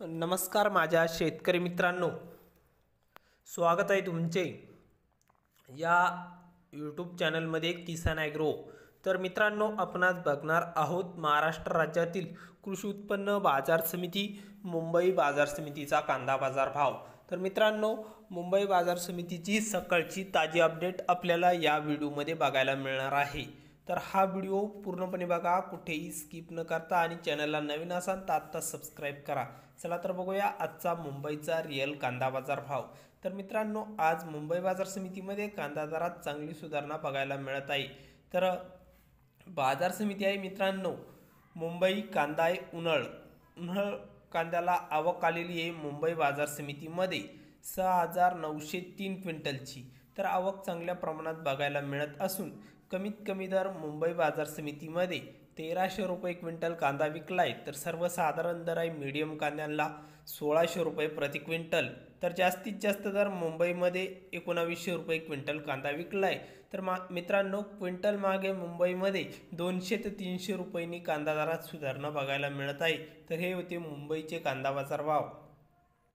नमस्कार माझ्या शेतकरी मित्रांनो, स्वागत आहे तुमचे या यूट्यूब चॅनलमध्ये किसान ॲग्रो। तर मित्रांनो, आपण आज बघणार आहोत महाराष्ट्र राज्यातील कृषी उत्पन्न बाजार समिती मुंबई बाजार समितीचा कांदा बाजार भाव। तर मित्रांनो, मुंबई बाजार समितीची सकाळची ताजी अपडेट आपल्याला या व्हिडिओमध्ये बघायला मिळणार आहे। तर हा व्हिडिओ पूर्णपणे बघा, कुठेही स्किप न करता, आणि चॅनलला नवीन असाल तर आत्ता सबस्क्राइब करा। चला तर बघूया आजचा मुंबईचा रिअल कांदा बाजार भाव। तर मित्रांनो, आज मुंबई बाजार समितीमध्ये कांदा दरात चांगली सुधारणा बघायला मिळत आहे। तर बाजार समिती आहे मित्रांनो, मुंबई कांदा आहे उन्हाळ कांद्याला आवक आलेली आहे मुंबई बाजार समितीमध्ये 6,903 क्विंटलची। तर आवक चांगल्या प्रमाणात बघायला मिळत असून कमीत कमी दर मुंबई बाजार समितीमध्ये 1,300 रुपये क्विंटल कांदा विकलाय। तर सर्वसाधारण दर आहे मीडियम कांद्याला 1,600 रुपये प्रति क्विंटल। तर जास्तीत जास्त दर मुंबईमध्ये 1,900 रुपये क्विंटल कांदा विकलाय। तर मित्रांनो, क्विंटल मागे मुंबईमध्ये 200 ते 300 रुपयांनी कांदा दरात सुधारणा बघायला मिळत आहे। तर हे होते मुंबईचे कांदा बाजार भाव।